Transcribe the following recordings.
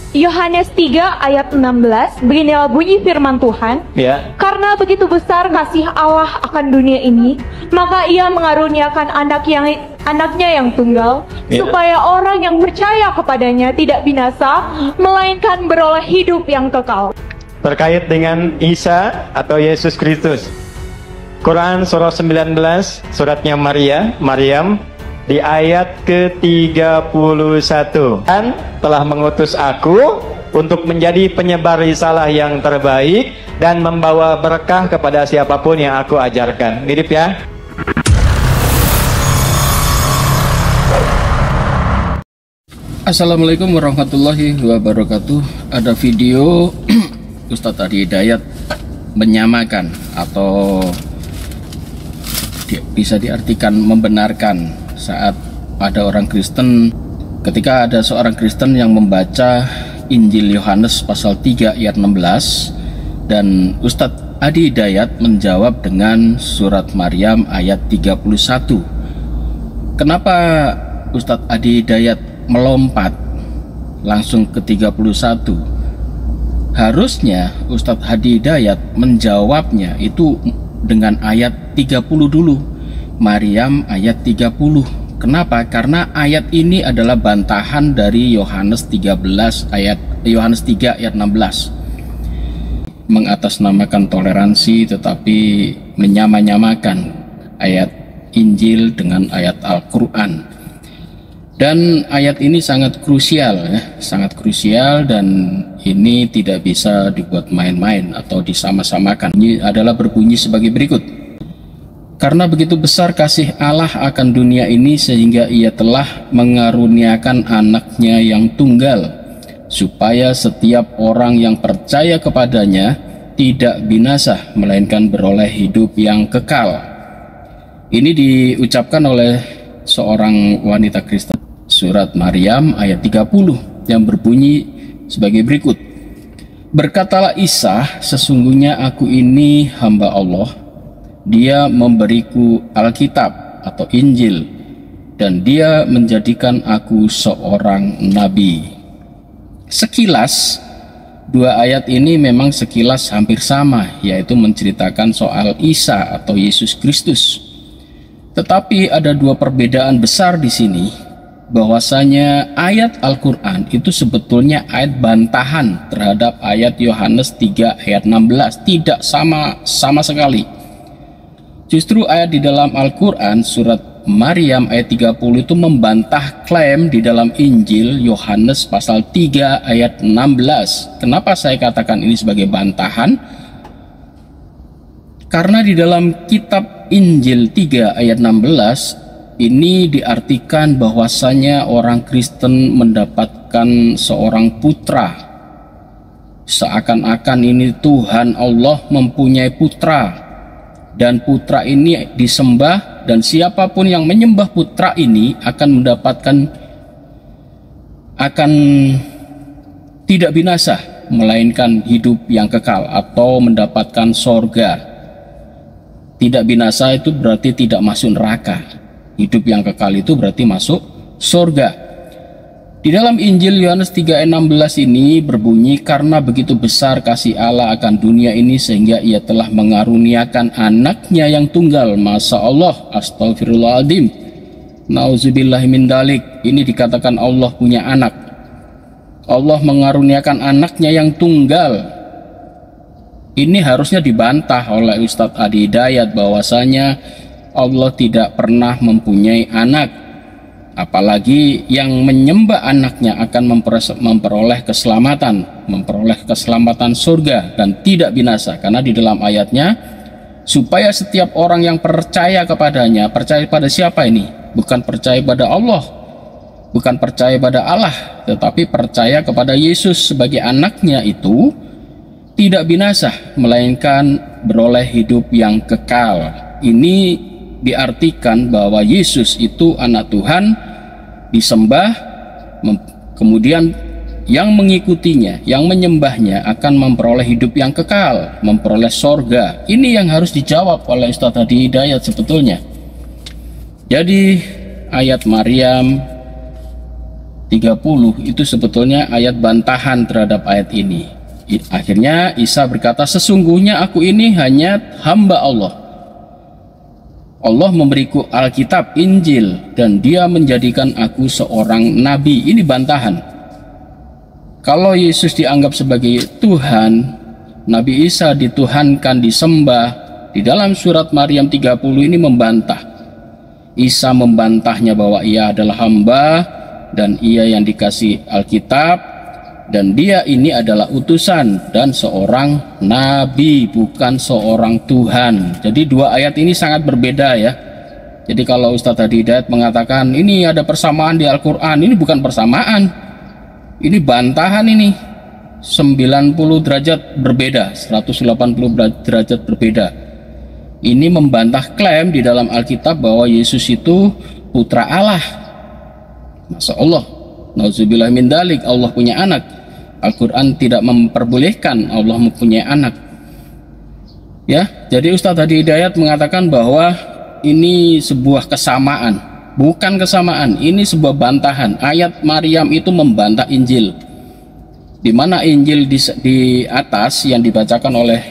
Yohanes 3 ayat 16, beginilah bunyi firman Tuhan. Ya. Karena begitu besar kasih Allah akan dunia ini, maka Ia mengaruniakan anaknya yang tunggal, Ya. supaya orang yang percaya kepadanya tidak binasa, melainkan beroleh hidup yang kekal. Terkait dengan Isa atau Yesus Kristus, Quran surah 19, suratnya Maryam, di ayat ke-31, dan telah mengutus aku untuk menjadi penyebar risalah yang terbaik dan membawa berkah kepada siapapun yang aku ajarkan. Mirip ya. Assalamualaikum warahmatullahi wabarakatuh. Ada video Ustadz Adi Hidayat menyamakan atau bisa diartikan membenarkan saat ada orang Kristen, ketika ada seorang Kristen yang membaca Injil Yohanes pasal 3 ayat 16, dan Ustadz Adi Hidayat menjawab dengan surat Maryam ayat 31. Kenapa Ustadz Adi Hidayat melompat langsung ke 31? Harusnya Ustadz Adi Hidayat menjawabnya itu dengan ayat 30 dulu, Maryam ayat 30. Kenapa? Karena ayat ini adalah bantahan dari Yohanes 3 ayat 16. Mengatasnamakan toleransi tetapi menyamakan ayat Injil dengan ayat Al-Qur'an. Dan ayat ini sangat krusial ya, sangat krusial, dan ini tidak bisa dibuat main-main atau disama-samakan. Ini adalah berbunyi sebagai berikut. Karena begitu besar kasih Allah akan dunia ini sehingga Ia telah mengaruniakan anaknya yang tunggal, supaya setiap orang yang percaya kepadanya tidak binasa, melainkan beroleh hidup yang kekal. Ini diucapkan oleh seorang wanita Kristen. Surat Maryam ayat 30 yang berbunyi sebagai berikut. Berkatalah Isa, sesungguhnya aku ini hamba Allah. Dia memberiku Alkitab atau Injil, dan Dia menjadikan aku seorang nabi. Sekilas, dua ayat ini memang sekilas hampir sama, yaitu menceritakan soal Isa atau Yesus Kristus. Tetapi ada dua perbedaan besar di sini, bahwasanya ayat Al-Quran itu sebetulnya ayat bantahan terhadap ayat Yohanes 3 ayat 16, tidak sama sekali. Justru ayat di dalam Al-Quran surat Maryam ayat 30 itu membantah klaim di dalam Injil Yohanes pasal 3 ayat 16. Kenapa saya katakan ini sebagai bantahan? Karena di dalam kitab Injil 3 ayat 16 ini diartikan bahwasanya orang Kristen mendapatkan seorang putra. Seakan-akan ini Tuhan Allah mempunyai putra, dan putra ini disembah, dan siapapun yang menyembah putra ini akan tidak binasa, melainkan hidup yang kekal atau mendapatkan sorga. Tidak binasa itu berarti tidak masuk neraka. Hidup yang kekal itu berarti masuk sorga. Di dalam Injil Yohanes 3 ayat 16 ini berbunyi, karena begitu besar kasih Allah akan dunia ini sehingga Ia telah mengaruniakan anaknya yang tunggal. Masya Allah, astagfirullahaladzim, nauzubillahi min dalik. Ini dikatakan Allah punya anak. Allah mengaruniakan anaknya yang tunggal. Ini harusnya dibantah oleh Ustadz Adi Hidayat bahwasanya Allah tidak pernah mempunyai anak. Apalagi yang menyembah anaknya akan memperoleh keselamatan surga dan tidak binasa. Karena di dalam ayatnya, supaya setiap orang yang percaya kepadanya, percaya pada siapa ini? Bukan percaya pada Allah, bukan percaya pada Allah, tetapi percaya kepada Yesus sebagai anaknya itu tidak binasa, melainkan beroleh hidup yang kekal. Ini diartikan bahwa Yesus itu anak Tuhan, disembah, kemudian yang mengikutinya, yang menyembahnya akan memperoleh hidup yang kekal, memperoleh sorga. Ini yang harus dijawab oleh Ustadz Adi Hidayat sebetulnya. Jadi ayat Maryam 30 itu sebetulnya ayat bantahan terhadap ayat ini. Akhirnya Isa berkata, sesungguhnya aku ini hanya hamba Allah. Allah memberiku Alkitab, Injil, dan dia menjadikan aku seorang nabi. Ini bantahan. Kalau Yesus dianggap sebagai Tuhan, Nabi Isa dituhankan, disembah, di dalam surat Maryam 30 ini membantah. Isa membantahnya bahwa ia adalah hamba dan ia yang dikasih Alkitab, dan dia ini adalah utusan dan seorang nabi, bukan seorang Tuhan. Jadi dua ayat ini sangat berbeda ya. Jadi kalau Ustadz Hadi Hidayat mengatakan ini ada persamaan di Al-Quran, ini bukan persamaan, ini bantahan. Ini 90 derajat berbeda, 180 derajat berbeda. Ini membantah klaim di dalam Alkitab bahwa Yesus itu putra Allah. Masya Allah, nauzubillah min dalik, Allah punya anak. Al-Quran tidak memperbolehkan Allah mempunyai anak. Ya, jadi Ustadz Hadi Hidayat mengatakan bahwa ini sebuah kesamaan, bukan kesamaan, ini sebuah bantahan. Ayat Maryam itu membantah Injil, di mana Injil di atas yang dibacakan oleh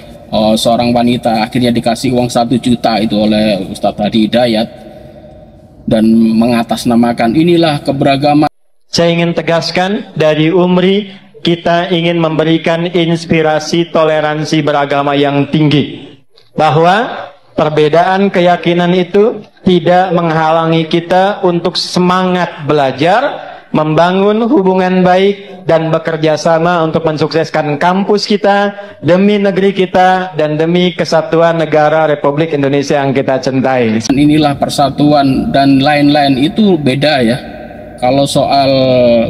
seorang wanita, akhirnya dikasih uang 1 juta itu oleh Ustadz Hadi Hidayat, dan mengatasnamakan inilah keberagaman. Saya ingin tegaskan dari Umri, kita ingin memberikan inspirasi toleransi beragama yang tinggi, bahwa perbedaan keyakinan itu tidak menghalangi kita untuk semangat belajar, membangun hubungan baik, dan bekerja sama untuk mensukseskan kampus kita demi negeri kita dan demi kesatuan negara Republik Indonesia yang kita cintai. Inilah persatuan dan lain-lain itu beda ya. Kalau soal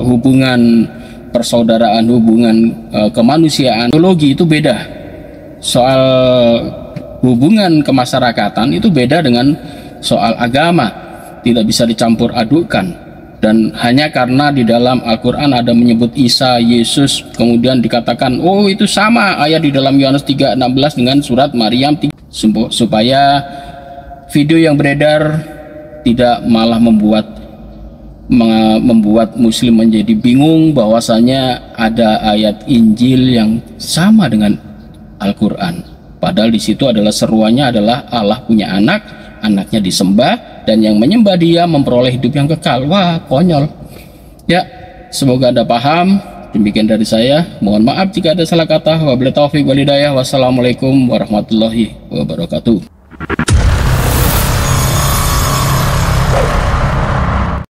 hubungan persaudaraan, hubungan kemanusiaan, teologi itu beda. Soal hubungan kemasyarakatan itu beda dengan soal agama, tidak bisa dicampur adukan. Dan hanya karena di dalam Al-Quran ada menyebut Isa, Yesus, kemudian dikatakan oh itu sama ayat di dalam Yohanes 3:16 dengan surat Maryam, supaya video yang beredar tidak malah membuat Muslim menjadi bingung bahwasanya ada ayat Injil yang sama dengan Al-Quran. Padahal di situ adalah seruannya adalah Allah punya anak, anaknya disembah, dan yang menyembah dia memperoleh hidup yang kekal. Wah, konyol. Ya, semoga Anda paham. Demikian dari saya. Mohon maaf jika ada salah kata. Wabillahi taufiq wal hidayah. Wassalamualaikum warahmatullahi wabarakatuh.